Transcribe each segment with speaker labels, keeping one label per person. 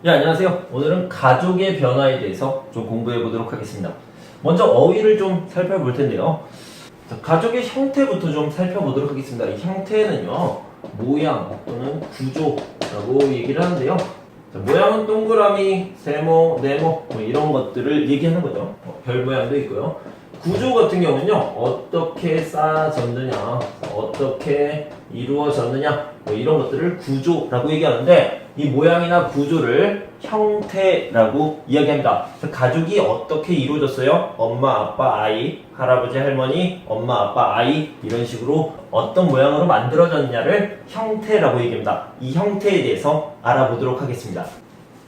Speaker 1: 네, 안녕하세요. 오늘은 가족의 변화에 대해서 좀 공부해 보도록 하겠습니다. 먼저 어휘를 좀 살펴볼 텐데요. 자, 가족의 형태부터 좀 살펴보도록 하겠습니다. 이 형태는요, 모양 또는 구조라고 얘기를 하는데요. 자, 모양은 동그라미, 세모, 네모 뭐 이런 것들을 얘기하는 거죠. 별 모양도 있고요. 구조 같은 경우는요, 어떻게 쌓아졌느냐, 어떻게 이루어졌느냐, 뭐 이런 것들을 구조라고 얘기하는데, 이 모양이나 구조를 형태라고 이야기합니다. 가족이 어떻게 이루어졌어요? 엄마, 아빠, 아이, 할아버지, 할머니, 엄마, 아빠, 아이 이런 식으로 어떤 모양으로 만들어졌느냐를 형태라고 얘기합니다. 이 형태에 대해서 알아보도록 하겠습니다.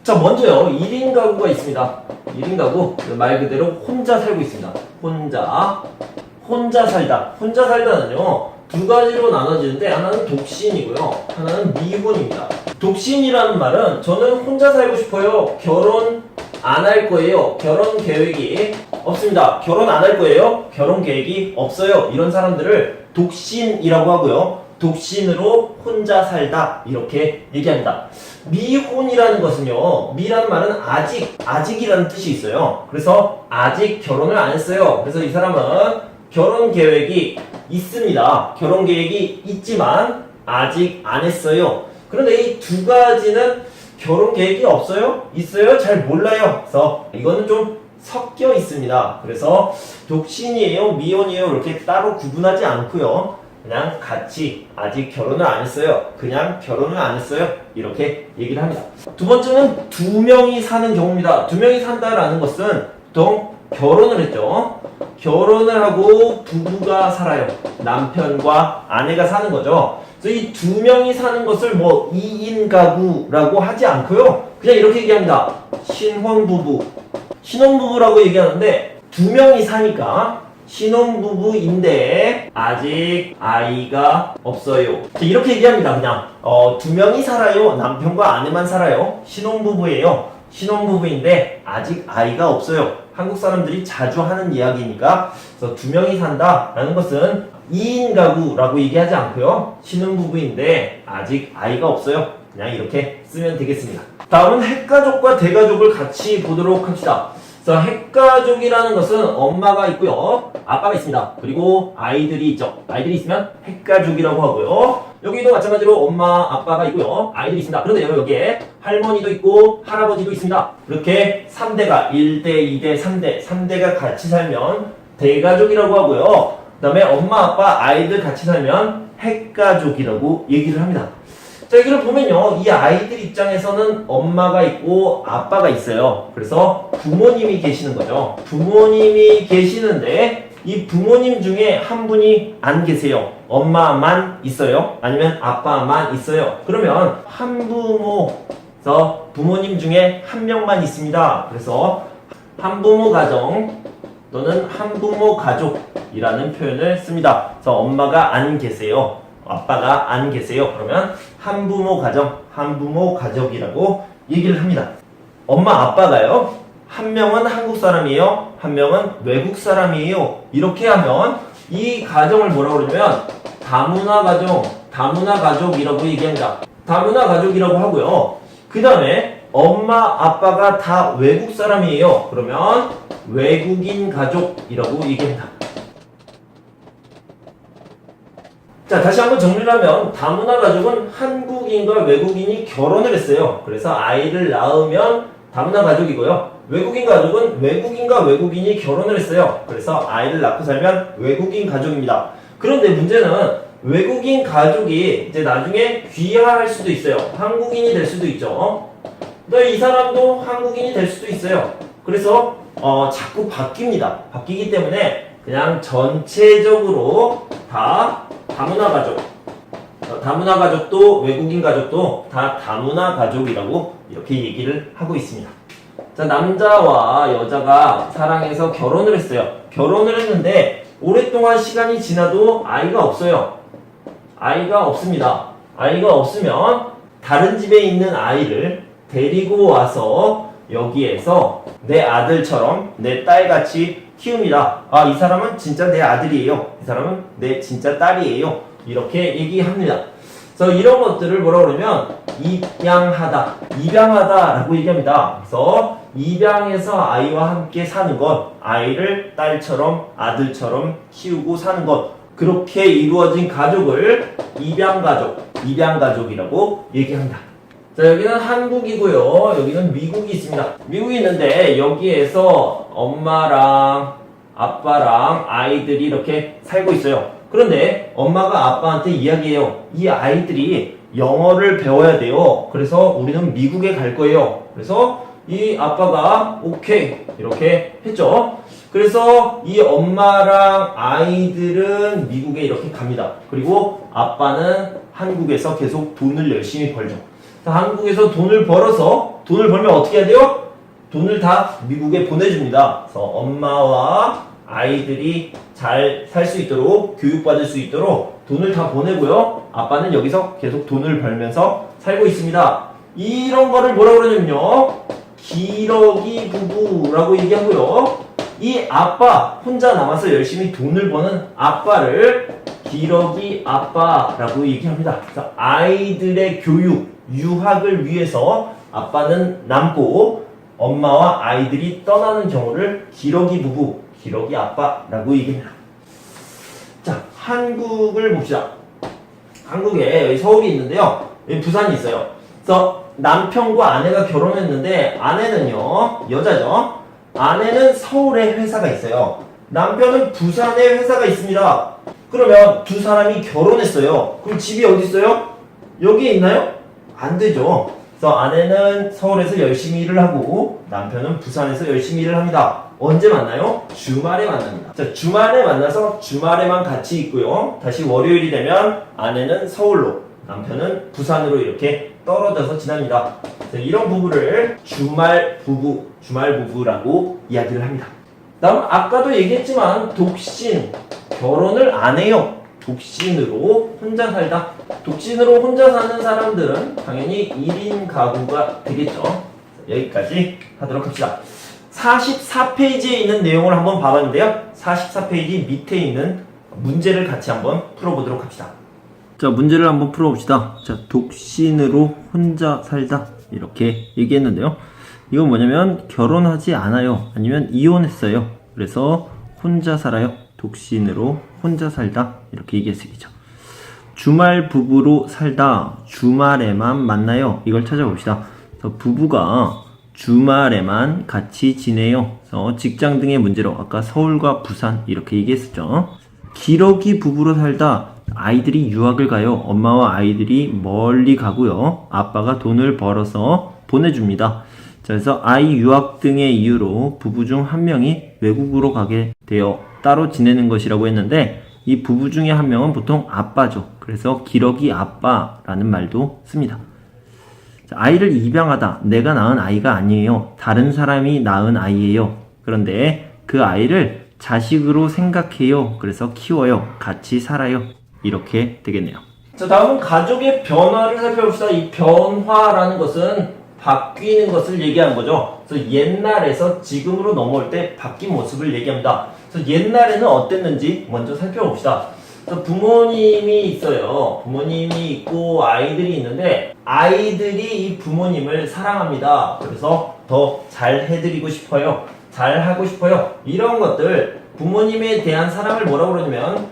Speaker 1: 자, 먼저요, 1인 가구가 있습니다. 1인 가구, 말 그대로 혼자 살고 있습니다. 혼자 살다. 혼자 살다는요, 두 가지로 나눠지는데, 하나는 독신이고요, 하나는 미혼입니다. 독신이라는 말은, 저는 혼자 살고 싶어요. 결혼 안 할 거예요. 결혼 계획이 없습니다. 결혼 안 할 거예요. 결혼 계획이 없어요. 이런 사람들을 독신이라고 하고요. 독신으로 혼자 살다 이렇게 얘기합니다. 미혼이라는 것은요, 미라는 말은 아직이라는 뜻이 있어요. 그래서 아직 결혼을 안 했어요. 그래서 이 사람은 결혼 계획이 있습니다. 결혼 계획이 있지만 아직 안 했어요. 그런데 이 두 가지는 결혼 계획이 없어요? 있어요? 잘 몰라요. 그래서 이거는 좀 섞여 있습니다. 그래서 독신이에요? 미혼이에요? 이렇게 따로 구분하지 않고요. 그냥 같이 아직 결혼을 안 했어요. 그냥 결혼을 안 했어요. 이렇게 얘기를 합니다. 두 번째는 두 명이 사는 경우입니다. 두 명이 산다라는 것은 보통 결혼을 했죠. 결혼을 하고 부부가 살아요. 남편과 아내가 사는 거죠. 그래서 이 두 명이 사는 것을 뭐 2인 가구라고 하지 않고요. 그냥 이렇게 얘기합니다. 신혼부부라고 얘기하는데 두 명이 사니까 신혼부부인데 아직 아이가 없어요. 이렇게 얘기합니다. 그냥 두 명이 살아요. 남편과 아내만 살아요. 신혼부부예요. 신혼부부인데 아직 아이가 없어요. 한국 사람들이 자주 하는 이야기니까, 그래서 두 명이 산다라는 것은 2인 가구라고 얘기하지 않고요. 신혼부부인데 아직 아이가 없어요. 그냥 이렇게 쓰면 되겠습니다. 다음은 핵가족과 대가족을 같이 보도록 합시다. 그래서 핵가족이라는 것은 엄마가 있고요, 아빠가 있습니다. 그리고 아이들이 있죠. 아이들이 있으면 핵가족이라고 하고요. 여기도 마찬가지로 엄마, 아빠가 있고요, 아이들이 있습니다. 그런데 여기에 할머니도 있고 할아버지도 있습니다. 이렇게 3대가 1대, 2대, 3대가 같이 살면 대가족이라고 하고요. 그 다음에 엄마, 아빠, 아이들 같이 살면 핵가족이라고 얘기를 합니다. 자, 여기를 보면요, 이 아이들 입장에서는 엄마가 있고 아빠가 있어요. 그래서 부모님이 계시는 거죠. 부모님이 계시는데 이 부모님 중에 한 분이 안 계세요. 엄마만 있어요? 아니면 아빠만 있어요? 그러면 한부모에서 부모님 중에 한 명만 있습니다. 그래서 한부모 가정 또는 한부모 가족이라는 표현을 씁니다. 그래서 엄마가 안 계세요, 아빠가 안 계세요. 그러면 한부모 가정, 한부모 가족이라고 얘기를 합니다. 엄마, 아빠가요, 한 명은 한국 사람이에요, 한 명은 외국 사람이에요. 이렇게 하면 이 가정을 뭐라고 그러냐면 다문화 가정, 다문화 가족이라고 얘기합니다. 다문화 가족이라고 하고요. 그 다음에 엄마, 아빠가 다 외국 사람이에요. 그러면 외국인 가족이라고 얘기합니다. 자, 다시 한번 정리를 하면 다문화 가족은 한국인과 외국인이 결혼을 했어요. 그래서 아이를 낳으면 다문화 가족이고요. 외국인 가족은 외국인과 외국인이 결혼을 했어요. 그래서 아이를 낳고 살면 외국인 가족입니다. 그런데 문제는 외국인 가족이 이제 나중에 귀화할 수도 있어요. 한국인이 될 수도 있죠. 근데 이 사람도 한국인이 될 수도 있어요. 그래서 자꾸 바뀝니다. 바뀌기 때문에 그냥 전체적으로 다 다문화 가족, 다문화 가족도 외국인 가족도 다 다문화 가족이라고 이렇게 얘기를 하고 있습니다. 자, 남자와 여자가 사랑해서 결혼을 했어요. 결혼을 했는데 오랫동안 시간이 지나도 아이가 없어요. 아이가 없습니다. 아이가 없으면 다른 집에 있는 아이를 데리고 와서 여기에서 내 아들처럼 내 딸같이 키웁니다. 아, 이 사람은 진짜 내 아들이에요. 이 사람은 내 진짜 딸이에요. 이렇게 얘기합니다. 그래서 이런 것들을 뭐라 그러면 입양하다. 입양하다라고 얘기합니다. 그래서 입양해서 아이와 함께 사는 것, 아이를 딸처럼 아들처럼 키우고 사는 것, 그렇게 이루어진 가족을 입양가족이라고 얘기합니다. 자, 여기는 한국이고요. 여기는 미국이 있습니다. 미국이 있는데 여기에서 엄마랑 아빠랑 아이들이 이렇게 살고 있어요. 그런데 엄마가 아빠한테 이야기해요. 이 아이들이 영어를 배워야 돼요. 그래서 우리는 미국에 갈 거예요. 그래서 이 아빠가 오케이 이렇게 했죠. 그래서 이 엄마랑 아이들은 미국에 이렇게 갑니다. 그리고 아빠는 한국에서 계속 돈을 열심히 벌죠. 한국에서 돈을 벌면 어떻게 해야 돼요? 돈을 다 미국에 보내줍니다. 그래서 엄마와 아이들이 잘 살 수 있도록, 교육받을 수 있도록 돈을 다 보내고요. 아빠는 여기서 계속 돈을 벌면서 살고 있습니다. 이런 거를 뭐라고 그러냐면요, 기러기 부부라고 얘기하고요. 이 아빠 혼자 남아서 열심히 돈을 버는 아빠를 기러기 아빠라고 얘기합니다. 그래서 아이들의 교육, 유학을 위해서 아빠는 남고 엄마와 아이들이 떠나는 경우를 기러기 부부, 기러기 아빠라고 얘기합니다. 자, 한국을 봅시다. 한국에 여기 서울이 있는데요. 여기 부산이 있어요. 그래서 남편과 아내가 결혼했는데 아내는요, 여자죠. 아내는 서울에 회사가 있어요. 남편은 부산에 회사가 있습니다. 그러면 두 사람이 결혼했어요. 그럼 집이 어디 있어요? 여기에 있나요? 안 되죠. 그래서 아내는 서울에서 열심히 일을 하고 남편은 부산에서 열심히 일을 합니다. 언제 만나요? 주말에 만납니다. 자, 주말에 만나서 주말에만 같이 있고요. 다시 월요일이 되면 아내는 서울로, 남편은 부산으로 이렇게 떨어져서 지납니다. 이런 부부를 주말 부부라고 이야기를 합니다. 다음 아까도 얘기했지만 독신, 결혼을 안 해요. 독신으로 혼자 살다. 독신으로 혼자 사는 사람들은 당연히 1인 가구가 되겠죠. 여기까지 하도록 합시다. 44페이지에 있는 내용을 한번 봐봤는데요. 44페이지 밑에 있는 문제를 같이 한번 풀어보도록 합시다. 자, 문제를 한번 풀어봅시다. 자, 독신으로 혼자 살다 이렇게 얘기했는데요. 이건 뭐냐면 결혼하지 않아요. 아니면 이혼했어요. 그래서 혼자 살아요. 독신으로 혼자 살다 이렇게 얘기했으겠죠. 주말 부부로 살다, 주말에만 만나요. 이걸 찾아봅시다. 그래서 부부가 주말에만 같이 지내요. 그래서 직장 등의 문제로 아까 서울과 부산 이렇게 얘기했었죠. 기러기 부부로 살다, 아이들이 유학을 가요. 엄마와 아이들이 멀리 가고요. 아빠가 돈을 벌어서 보내줍니다. 자, 그래서 아이 유학 등의 이유로 부부 중 한 명이 외국으로 가게 되어 따로 지내는 것이라고 했는데 이 부부 중에 한 명은 보통 아빠죠. 그래서 기러기 아빠라는 말도 씁니다. 자, 아이를 입양하다. 내가 낳은 아이가 아니에요. 다른 사람이 낳은 아이예요. 그런데 그 아이를 자식으로 생각해요. 그래서 키워요. 같이 살아요. 이렇게 되겠네요. 자, 다음은 가족의 변화를 살펴봅시다. 이 변화라는 것은 바뀌는 것을 얘기하는 거죠. 그래서 옛날에서 지금으로 넘어올 때 바뀐 모습을 얘기합니다. 그래서 옛날에는 어땠는지 먼저 살펴봅시다. 그래서 부모님이 있어요. 부모님이 있고 아이들이 있는데 아이들이 이 부모님을 사랑합니다. 그래서 더 잘 해드리고 싶어요. 잘 하고 싶어요. 이런 것들 부모님에 대한 사랑을 뭐라고 그러냐면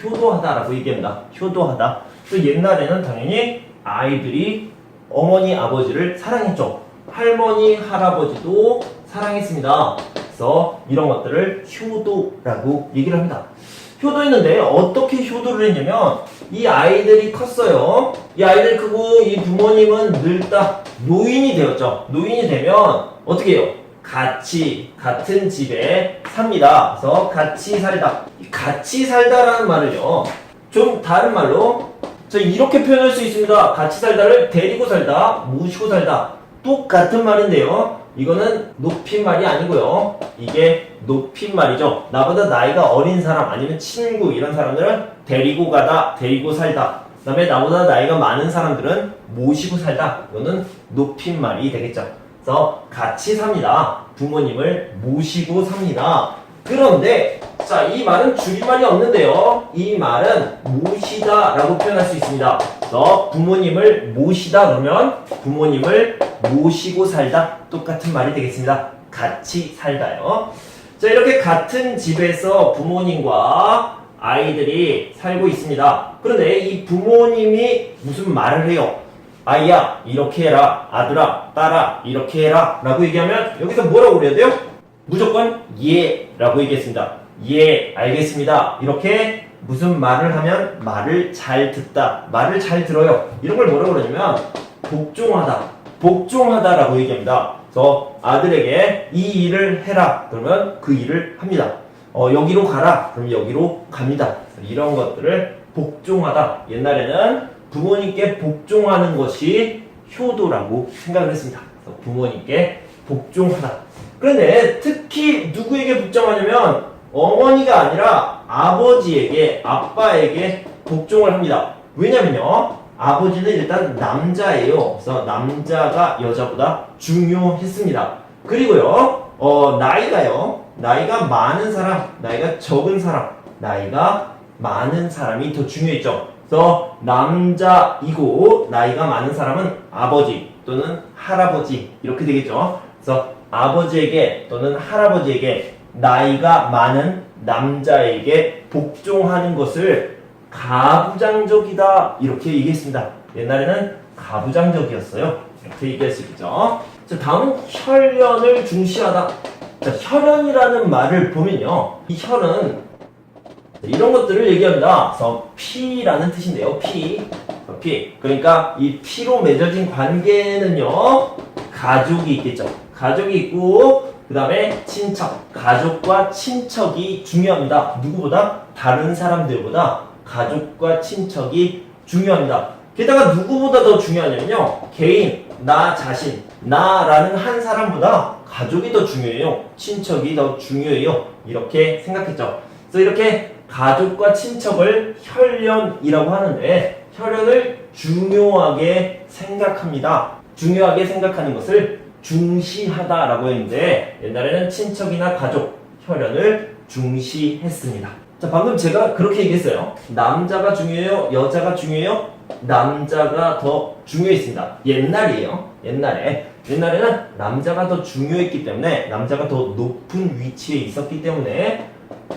Speaker 1: 효도하다라고 얘기합니다. 효도하다. 또 옛날에는 당연히 아이들이 어머니, 아버지를 사랑했죠. 할머니, 할아버지도 사랑했습니다. 그래서 이런 것들을 효도라고 얘기를 합니다. 효도했는데 어떻게 효도를 했냐면 이 아이들이 컸어요. 이 아이들 크고 이 부모님은 늙다 노인이 되었죠. 노인이 되면 어떻게 해요? 같은 집에 삽니다. 그래서 같이 살다. 같이 살다라는 말을요, 좀 다른 말로 이렇게 표현할 수 있습니다. 같이 살다를 데리고 살다, 모시고 살다. 똑같은 말인데요. 이거는 높임말이 아니고요. 이게 높임말이죠. 나보다 나이가 어린 사람 아니면 친구 이런 사람들은 데리고 가다, 데리고 살다. 그 다음에 나보다 나이가 많은 사람들은 모시고 살다. 이거는 높임말이 되겠죠. 그래서 같이 삽니다. 부모님을 모시고 삽니다. 그런데 자, 이 말은 줄임말이 없는데요. 이 말은 모시다 라고 표현할 수 있습니다. 그래서 부모님을 모시다 그러면 부모님을 모시고 살다 똑같은 말이 되겠습니다. 같이 살다요. 자, 이렇게 같은 집에서 부모님과 아이들이 살고 있습니다. 그런데 이 부모님이 무슨 말을 해요? 아이야, 이렇게 해라. 아들아, 딸아, 이렇게 해라. 라고 얘기하면 여기서 뭐라고 그래야 돼요? 무조건 예 라고 얘기했습니다. 예, 알겠습니다. 이렇게 무슨 말을 하면 말을 잘 듣다, 말을 잘 들어요. 이런 걸 뭐라고 그러냐면 복종하다, 복종하다라고 얘기합니다. 그래서 아들에게 이 일을 해라 그러면 그 일을 합니다. 여기로 가라 그럼 여기로 갑니다. 이런 것들을 복종하다. 옛날에는 부모님께 복종하는 것이 효도라고 생각을 했습니다. 그래서 부모님께 복종하다. 그런데 특히 누구에게 복종하냐면 어머니가 아니라 아버지에게, 아빠에게 복종을 합니다. 왜냐면요, 아버지는 일단 남자예요. 그래서 남자가 여자보다 중요했습니다. 그리고요, 나이가 많은 사람, 나이가 적은 사람, 나이가 많은 사람이 더 중요했죠. 그래서 남자이고 나이가 많은 사람은 아버지 또는 할아버지 이렇게 되겠죠. 그래서 아버지에게 또는 할아버지에게 나이가 많은 남자에게 복종하는 것을 가부장적이다 이렇게 얘기했습니다. 옛날에는 가부장적이었어요. 이렇게 얘기할 수 있죠. 자, 다음은 혈연을 중시하다. 자, 혈연이라는 말을 보면요, 이 혈은 이런 것들을 얘기합니다. 그래서 피라는 뜻인데요. 피. 그러니까 이 피로 맺어진 관계는요, 가족이 있겠죠. 가족이 있고 그 다음에 친척. 가족과 친척이 중요합니다. 누구보다? 다른 사람들보다 가족과 친척이 중요합니다. 게다가 누구보다 더 중요하냐면요, 개인, 나 자신, 나라는 한 사람보다 가족이 더 중요해요. 친척이 더 중요해요. 이렇게 생각했죠. 그래서 이렇게 가족과 친척을 혈연이라고 하는데, 혈연을 중요하게 생각합니다. 중요하게 생각하는 것을 중시하다라고 했는데, 옛날에는 친척이나 가족, 혈연을 중시했습니다. 자, 방금 제가 그렇게 얘기했어요. 남자가 중요해요? 여자가 중요해요? 남자가 더 중요했습니다. 옛날이에요. 옛날에는 남자가 더 중요했기 때문에, 남자가 더 높은 위치에 있었기 때문에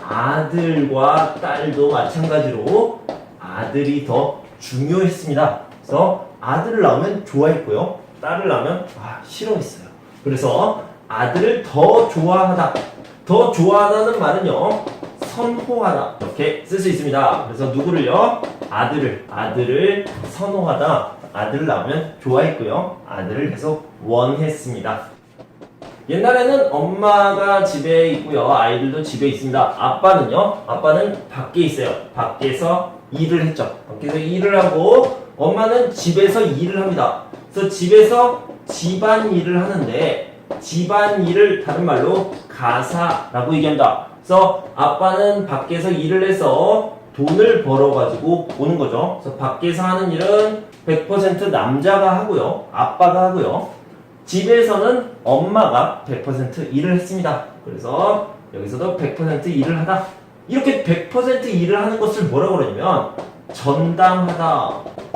Speaker 1: 아들과 딸도 마찬가지로 아들이 더 중요했습니다. 그래서 아들을 낳으면 좋아했고요, 딸을 낳으면 싫어했어요. 그래서 아들을 더 좋아하다. 더 좋아하다는 말은요, 선호하다 이렇게 쓸 수 있습니다. 그래서 누구를요? 아들을 선호하다. 아들을 낳으면 좋아했고요, 아들을 계속 원했습니다. 옛날에는 엄마가 집에 있고요, 아이들도 집에 있습니다. 아빠는 밖에 있어요. 밖에서 일을 했죠. 밖에서 일을 하고 엄마는 집에서 일을 합니다. 그래서 집에서 집안일을 하는데, 집안일을 다른 말로 가사라고 얘기합니다. 그래서 아빠는 밖에서 일을 해서 돈을 벌어가지고 오는 거죠. 그래서 밖에서 하는 일은 100% 남자가 하고요, 아빠가 하고요. 집에서는 엄마가 100% 일을 했습니다. 그래서 여기서도 100% 일을 하다. 이렇게 100% 일을 하는 것을 뭐라고 그러냐면 전담하다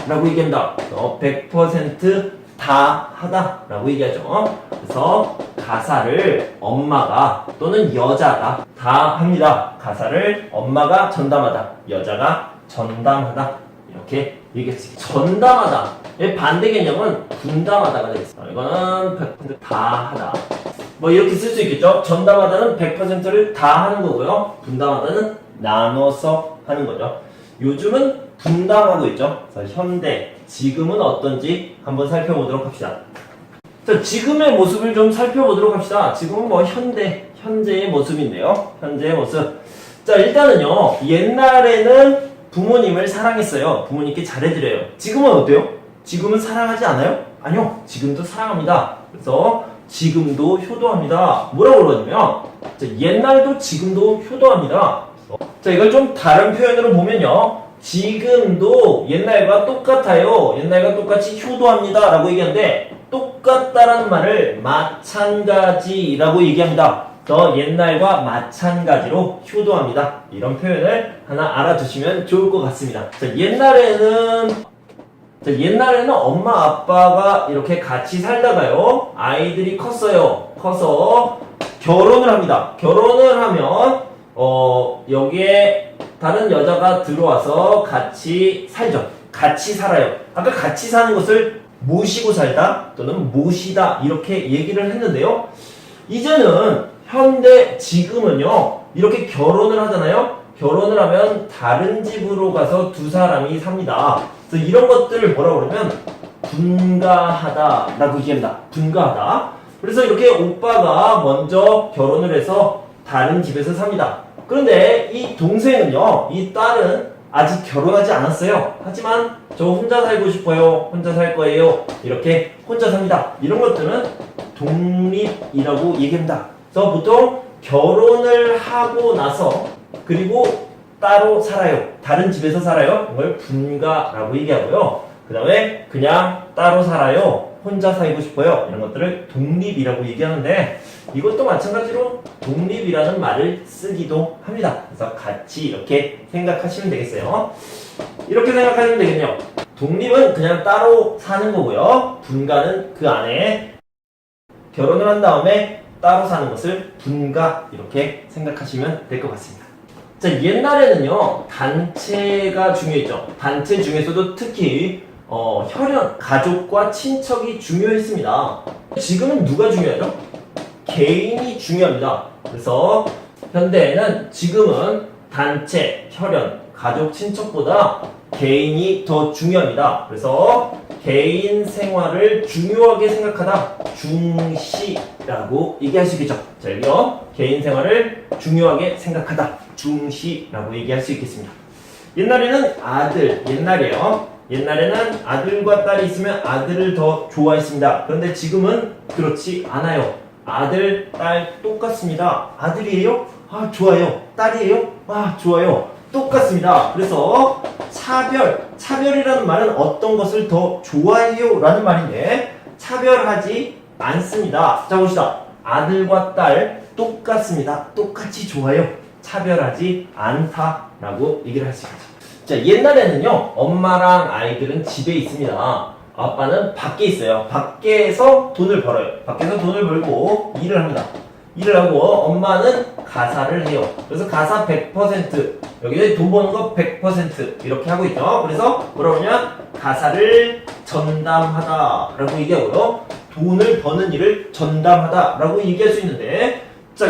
Speaker 1: 라고 얘기합니다. 100% 다 하다 라고 얘기하죠. 그래서 가사를 엄마가 또는 여자가 다 합니다. 가사를 엄마가 전담하다, 여자가 전담하다 이렇게 얘기했습니다. 전담하다의 반대 개념은 분담하다가 되겠습니다. 이거는 100% 다 하다. 뭐 이렇게 쓸 수 있겠죠. 전담하다는 100%를 다 하는 거고요, 분담하다는 나눠서 하는 거죠. 요즘은 분담하고 있죠. 그래서 현대, 지금은 어떤지 한번 살펴보도록 합시다. 자, 지금의 모습을 좀 살펴보도록 합시다. 지금은 뭐 현재의 모습인데요. 현재의 모습. 자, 일단은요, 옛날에는 부모님을 사랑했어요. 부모님께 잘해드려요. 지금은 어때요? 지금은 사랑하지 않아요? 아니요, 지금도 사랑합니다. 그래서 지금도 효도합니다. 뭐라고 그러냐면, 자, 옛날도 지금도 효도합니다. 자, 이걸 좀 다른 표현으로 보면요, 지금도 옛날과 똑같아요. 옛날과 똑같이 효도합니다 라고 얘기하는데, 똑같다라는 말을 마찬가지라고 얘기합니다. 그래서 옛날과 마찬가지로 효도합니다. 이런 표현을 하나 알아두시면 좋을 것 같습니다. 자, 옛날에는 자, 옛날에는 엄마 아빠가 이렇게 같이 살다가요, 아이들이 컸어요. 커서 결혼을 합니다. 결혼을 하면 여기에 다른 여자가 들어와서 같이 살죠. 같이 살아요. 아까 같이 사는 것을 모시고 살다 또는 모시다 이렇게 얘기를 했는데요. 이제는 현대 지금은요, 이렇게 결혼을 하잖아요. 결혼을 하면 다른 집으로 가서 두 사람이 삽니다. 그래서 이런 것들을 뭐라고 그러면 분가하다 라고 얘기합니다. 분가하다. 그래서 이렇게 오빠가 먼저 결혼을 해서 다른 집에서 삽니다. 그런데 이 동생은요, 이 딸은 아직 결혼하지 않았어요. 하지만 저 혼자 살고 싶어요. 혼자 살 거예요. 이렇게 혼자 삽니다. 이런 것들은 독립이라고 얘기합니다. 그래서 보통 결혼을 하고 나서 그리고 따로 살아요. 다른 집에서 살아요. 이걸 분가라고 얘기하고요. 그 다음에 그냥 따로 살아요. 혼자 살고 싶어요. 이런 것들을 독립이라고 얘기하는데 이것도 마찬가지로 독립이라는 말을 쓰기도 합니다. 그래서 같이 이렇게 생각하시면 되겠어요. 이렇게 생각하시면 되겠네요. 독립은 그냥 따로 사는 거고요. 분가는 그 안에 결혼을 한 다음에 따로 사는 것을 분가 이렇게 생각하시면 될 것 같습니다. 자, 옛날에는요, 단체가 중요했죠. 단체 중에서도 특히 혈연, 가족과 친척이 중요했습니다. 지금은 누가 중요하죠? 개인이 중요합니다. 그래서 현대에는 지금은 단체, 혈연, 가족, 친척보다 개인이 더 중요합니다. 그래서 개인 생활을 중요하게 생각하다 중시라고 얘기할 수 있겠죠. 자, 여기요. 개인 생활을 중요하게 생각하다 중시라고 얘기할 수 있겠습니다. 옛날에는 옛날에는 아들과 딸이 있으면 아들을 더 좋아했습니다. 그런데 지금은 그렇지 않아요. 아들, 딸 똑같습니다. 아들이에요? 아, 좋아요. 딸이에요? 아, 좋아요. 똑같습니다. 그래서 차별이라는 말은 어떤 것을 더 좋아해요? 라는 말인데 차별하지 않습니다. 자, 봅시다. 아들과 딸 똑같습니다. 똑같이 좋아요. 차별하지 않다라고 얘기를 할 수 있죠. 자, 옛날에는요, 엄마랑 아이들은 집에 있습니다. 아빠는 밖에 있어요. 밖에서 돈을 벌어요. 밖에서 돈을 벌고 일을 합니다. 일을 하고 엄마는 가사를 해요. 그래서 가사 100%, 여기 돈 버는 거 100% 이렇게 하고 있죠. 그래서 뭐라고 하냐? 가사를 전담하다 라고 얘기하고요. 돈을 버는 일을 전담하다 라고 얘기할 수 있는데, 자,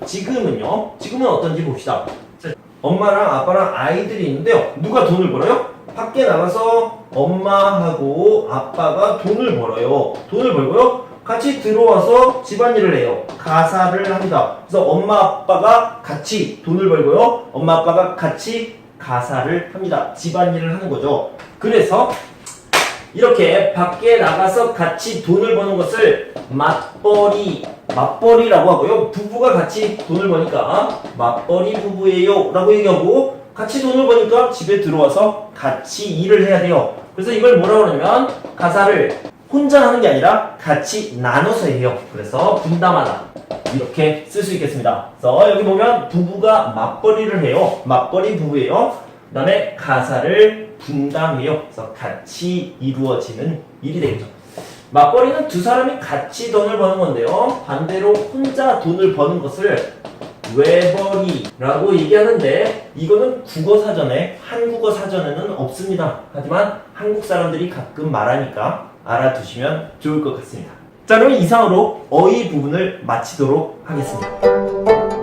Speaker 1: 지금은 어떤지 봅시다. 자, 엄마랑 아빠랑 아이들이 있는데요. 누가 돈을 벌어요? 밖에 나가서 엄마하고 아빠가 돈을 벌어요. 돈을 벌고요. 같이 들어와서 집안일을 해요. 가사를 합니다. 그래서 엄마 아빠가 같이 돈을 벌고요. 엄마 아빠가 같이 가사를 합니다. 집안일을 하는 거죠. 그래서 이렇게 밖에 나가서 같이 돈을 버는 것을 맞벌이라고 하고요. 부부가 같이 돈을 버니까 맞벌이 부부예요 라고 얘기하고, 같이 돈을 버니까 집에 들어와서 같이 일을 해야 돼요. 그래서 이걸 뭐라고 하냐면 가사를 혼자 하는 게 아니라 같이 나눠서 해요. 그래서 분담하다 이렇게 쓸 수 있겠습니다. 그래서 여기 보면 부부가 맞벌이를 해요. 맞벌이 부부예요. 그 다음에 가사를 분담해요. 그래서 같이 이루어지는 일이 되겠죠. 맞벌이는 두 사람이 같이 돈을 버는 건데요. 반대로 혼자 돈을 버는 것을 외벌이라고 얘기하는데, 이거는 한국어 사전에는 없습니다. 하지만 한국 사람들이 가끔 말하니까 알아두시면 좋을 것 같습니다. 자, 그럼 이상으로 어휘 부분을 마치도록 하겠습니다.